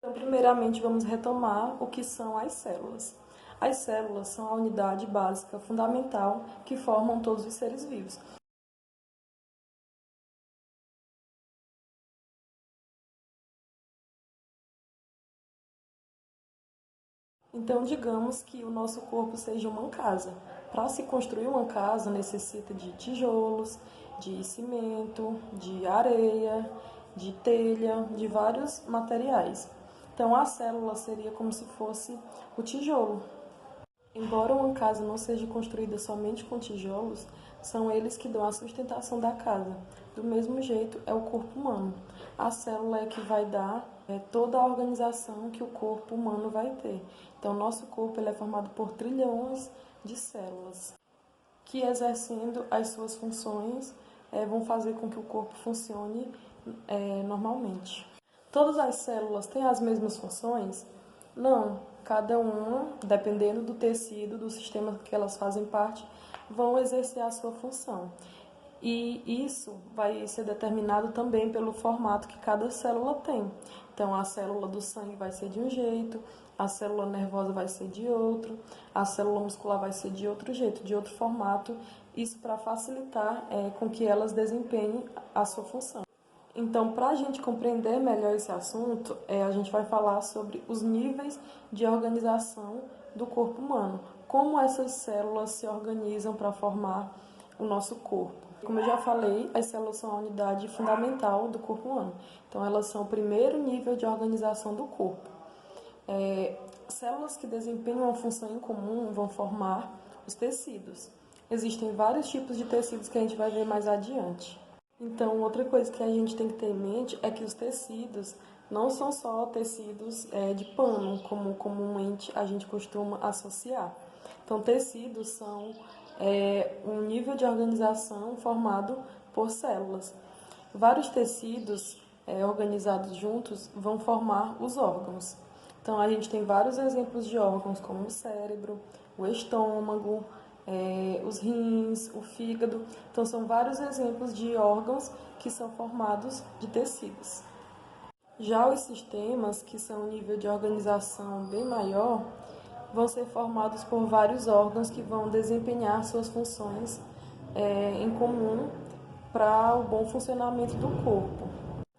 Então, primeiramente, vamos retomar o que são as células. As células são a unidade básica fundamental que formam todos os seres vivos. Então, digamos que o nosso corpo seja uma casa. Para se construir uma casa, necessita de tijolos, de cimento, de areia, de telha, de vários materiais. Então, a célula seria como se fosse o tijolo. Embora uma casa não seja construída somente com tijolos, são eles que dão a sustentação da casa. Do mesmo jeito é o corpo humano. A célula é que vai dar toda a organização que o corpo humano vai ter. Então, nosso corpo ele é formado por trilhões de células que, exercendo as suas funções, vão fazer com que o corpo funcione normalmente. Todas as células têm as mesmas funções? Não. Cada uma, dependendo do tecido, do sistema que elas fazem parte, vão exercer a sua função. E isso vai ser determinado também pelo formato que cada célula tem. Então, a célula do sangue vai ser de um jeito, a célula nervosa vai ser de outro, a célula muscular vai ser de outro jeito, de outro formato. Isso para facilitar com que elas desempenhem a sua função. Então, para a gente compreender melhor esse assunto, a gente vai falar sobre os níveis de organização do corpo humano. Como essas células se organizam para formar o nosso corpo. Como eu já falei, as células são a unidade fundamental do corpo humano. Então, elas são o primeiro nível de organização do corpo. Células que desempenham uma função em comum vão formar os tecidos. Existem vários tipos de tecidos que a gente vai ver mais adiante. Então, outra coisa que a gente tem que ter em mente é que os tecidos não são só tecidos de pano, como comumente a gente costuma associar. Então, tecidos são um nível de organização formado por células. Vários tecidos organizados juntos vão formar os órgãos. Então, a gente tem vários exemplos de órgãos, como o cérebro, o estômago, os rins, o fígado. Então, são vários exemplos de órgãos que são formados de tecidos. Já os sistemas, que são um nível de organização bem maior, vão ser formados por vários órgãos que vão desempenhar suas funções em comum para o bom funcionamento do corpo.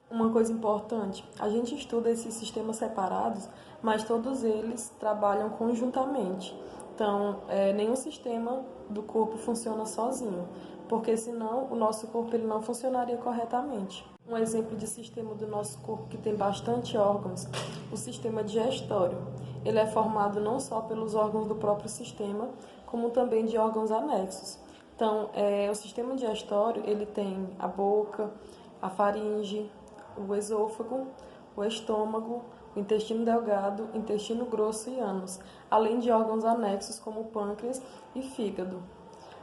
Uma coisa importante, a gente estuda esses sistemas separados, mas todos eles trabalham conjuntamente. Então, nenhum sistema do corpo funciona sozinho, porque senão o nosso corpo ele não funcionaria corretamente. Um exemplo de sistema do nosso corpo que tem bastante órgãos, o sistema digestório. Ele é formado não só pelos órgãos do próprio sistema, como também de órgãos anexos. Então, o sistema digestório ele tem a boca, a faringe, o esôfago, o estômago, o intestino delgado, intestino grosso e ânus, além de órgãos anexos como o pâncreas e fígado.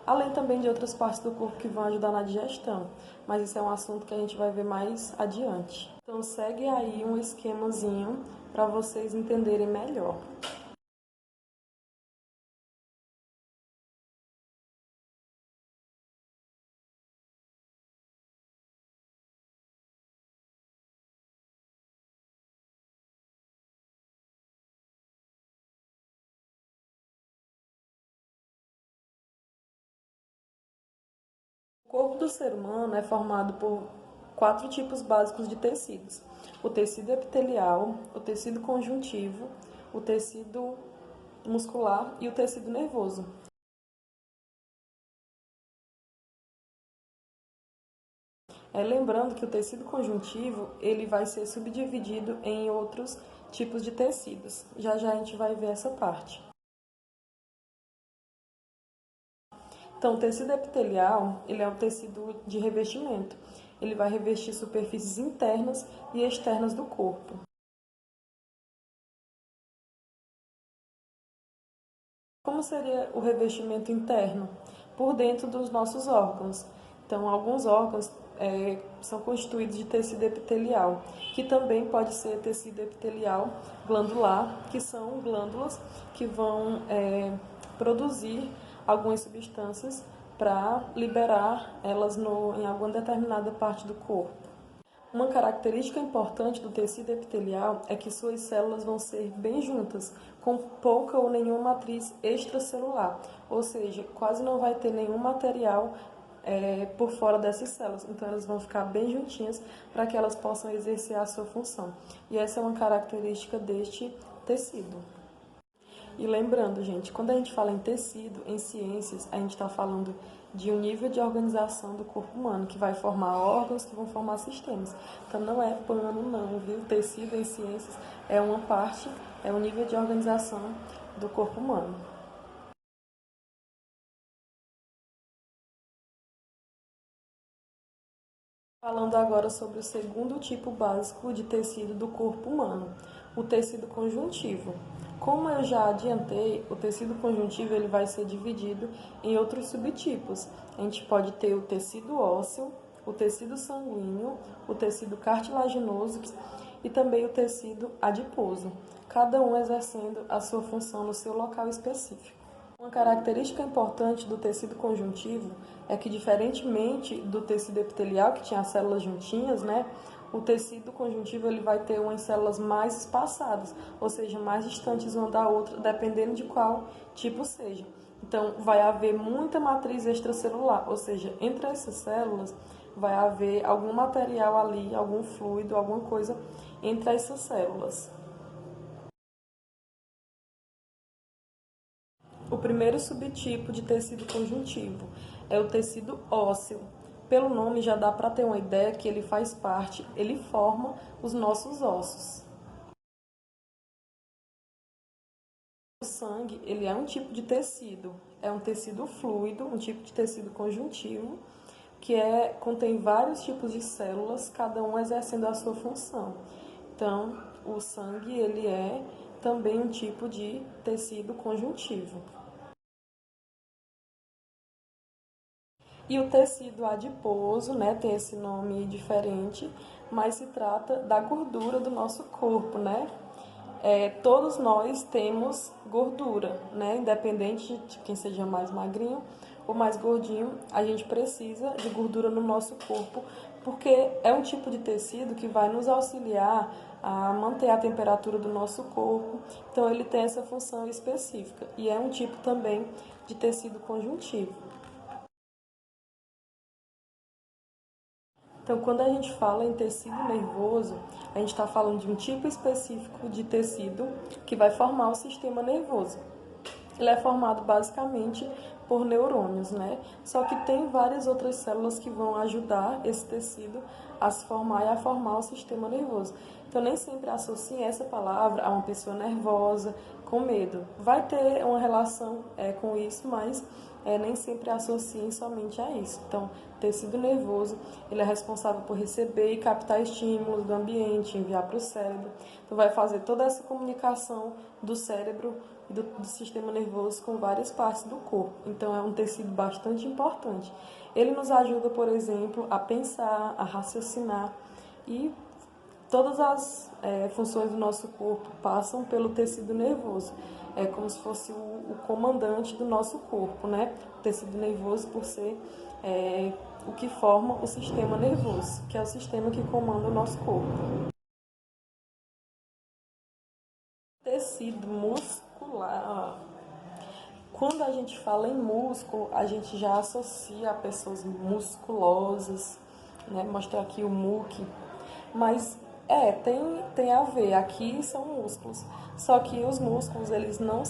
Além também de outras partes do corpo que vão ajudar na digestão, mas isso é um assunto que a gente vai ver mais adiante. Então segue aí um esquemazinho para vocês entenderem melhor. O corpo do ser humano é formado por 4 tipos básicos de tecidos: o tecido epitelial, o tecido conjuntivo, o tecido muscular e o tecido nervoso. Lembrando que o tecido conjuntivo ele vai ser subdividido em outros tipos de tecidos. Já já a gente vai ver essa parte. Então, o tecido epitelial ele é o tecido de revestimento. Ele vai revestir superfícies internas e externas do corpo. Como seria o revestimento interno? Por dentro dos nossos órgãos. Então, alguns órgãos são constituídos de tecido epitelial, que também pode ser tecido epitelial glandular, que são glândulas que vão produzir algumas substâncias para liberar elas em alguma determinada parte do corpo. Uma característica importante do tecido epitelial é que suas células vão ser bem juntas, com pouca ou nenhuma matriz extracelular, ou seja, quase não vai ter nenhum material por fora dessas células, então elas vão ficar bem juntinhas para que elas possam exercer a sua função. E essa é uma característica deste tecido. E lembrando, gente, quando a gente fala em tecido, em ciências, a gente está falando de um nível de organização do corpo humano, que vai formar órgãos, que vão formar sistemas. Então não é pano, não, viu? Tecido em ciências é uma parte, é um nível de organização do corpo humano. Falando agora sobre o segundo tipo básico de tecido do corpo humano, o tecido conjuntivo. Como eu já adiantei, o tecido conjuntivo ele vai ser dividido em outros subtipos. A gente pode ter o tecido ósseo, o tecido sanguíneo, o tecido cartilaginoso e também o tecido adiposo, cada um exercendo a sua função no seu local específico. Uma característica importante do tecido conjuntivo é que, diferentemente do tecido epitelial, que tinha as células juntinhas, né, o tecido conjuntivo ele vai ter umas células mais espaçadas, ou seja, mais distantes uma da outra, dependendo de qual tipo seja. Então, vai haver muita matriz extracelular, ou seja, entre essas células vai haver algum material ali, algum fluido, alguma coisa entre essas células. O primeiro subtipo de tecido conjuntivo é o tecido ósseo. Pelo nome já dá para ter uma ideia que ele faz parte, ele forma os nossos ossos. O sangue, ele é um tipo de tecido, é um tecido fluido, um tipo de tecido conjuntivo, que contém vários tipos de células, cada um exercendo a sua função. Então, o sangue, ele é também um tipo de tecido conjuntivo. E o tecido adiposo, né, tem esse nome diferente, mas se trata da gordura do nosso corpo, né? Todos nós temos gordura, né? Independente de quem seja mais magrinho ou mais gordinho, a gente precisa de gordura no nosso corpo, porque é um tipo de tecido que vai nos auxiliar a manter a temperatura do nosso corpo. Então ele tem essa função específica e é um tipo também de tecido conjuntivo. Então, quando a gente fala em tecido nervoso, a gente está falando de um tipo específico de tecido que vai formar o sistema nervoso. Ele é formado basicamente por neurônios, né? Só que tem várias outras células que vão ajudar esse tecido a se formar e a formar o sistema nervoso. Então, nem sempre associe essa palavra a uma pessoa nervosa, com medo. Vai ter uma relação com isso, mas nem sempre associem somente a isso. Então, o tecido nervoso, ele é responsável por receber e captar estímulos do ambiente, enviar para o cérebro. Então, vai fazer toda essa comunicação do cérebro e do sistema nervoso com várias partes do corpo. Então, é um tecido bastante importante. Ele nos ajuda, por exemplo, a pensar, a raciocinar e todas as funções do nosso corpo passam pelo tecido nervoso. É como se fosse o comandante do nosso corpo, né? O tecido nervoso por ser o que forma o sistema nervoso, que é o sistema que comanda o nosso corpo. Tecido muscular. Quando a gente fala em músculo, a gente já associa a pessoas musculosas, né? Mostrar aqui o muque. Mas tem a ver. Aqui são músculos. Só que os músculos, eles não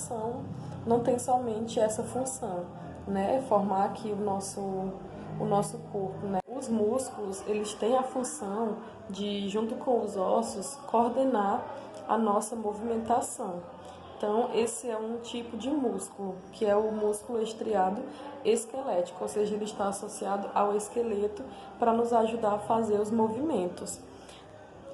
têm somente essa função, né? Formar aqui o nosso corpo, né? Os músculos, eles têm a função de, junto com os ossos, coordenar a nossa movimentação. Então, esse é um tipo de músculo, que é o músculo estriado esquelético, ou seja, ele está associado ao esqueleto para nos ajudar a fazer os movimentos.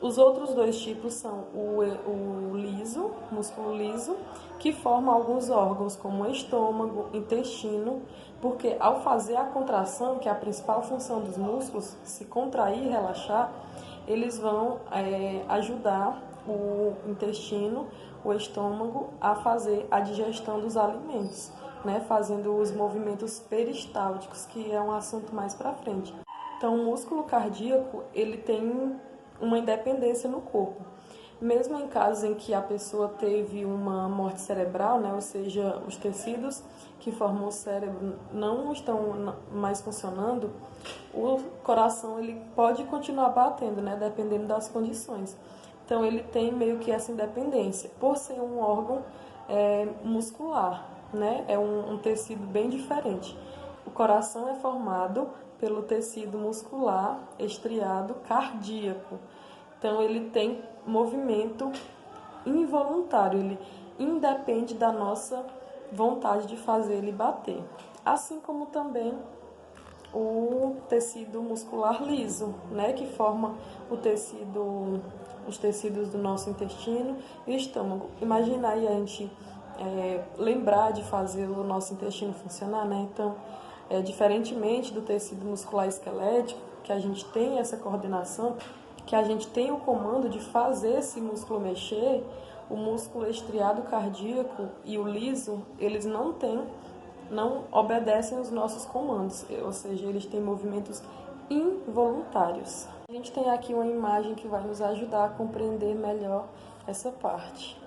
Os outros dois tipos são o liso, músculo liso, que forma alguns órgãos como o estômago, intestino, porque ao fazer a contração, que é a principal função dos músculos, se contrair e relaxar, eles vão ajudar o intestino, o estômago, a fazer a digestão dos alimentos, né, fazendo os movimentos peristálticos, que é um assunto mais para frente. Então, o músculo cardíaco, ele tem uma independência no corpo. Mesmo em casos em que a pessoa teve uma morte cerebral, né, ou seja, os tecidos que formam o cérebro não estão mais funcionando, o coração ele pode continuar batendo, né, dependendo das condições. Então ele tem meio que essa independência, por ser um órgão muscular, né, é um tecido bem diferente. O coração é formado pelo tecido muscular estriado cardíaco. Então ele tem movimento involuntário, ele independe da nossa vontade de fazer ele bater. Assim como também o tecido muscular liso, né, que forma os tecidos do nosso intestino e estômago. Imagina aí a gente lembrar de fazer o nosso intestino funcionar, né? Então, diferentemente do tecido muscular esquelético, que a gente tem essa coordenação, que a gente tem o comando de fazer esse músculo mexer, o músculo estriado cardíaco e o liso, eles não obedecem os nossos comandos, ou seja, eles têm movimentos involuntários. A gente tem aqui uma imagem que vai nos ajudar a compreender melhor essa parte.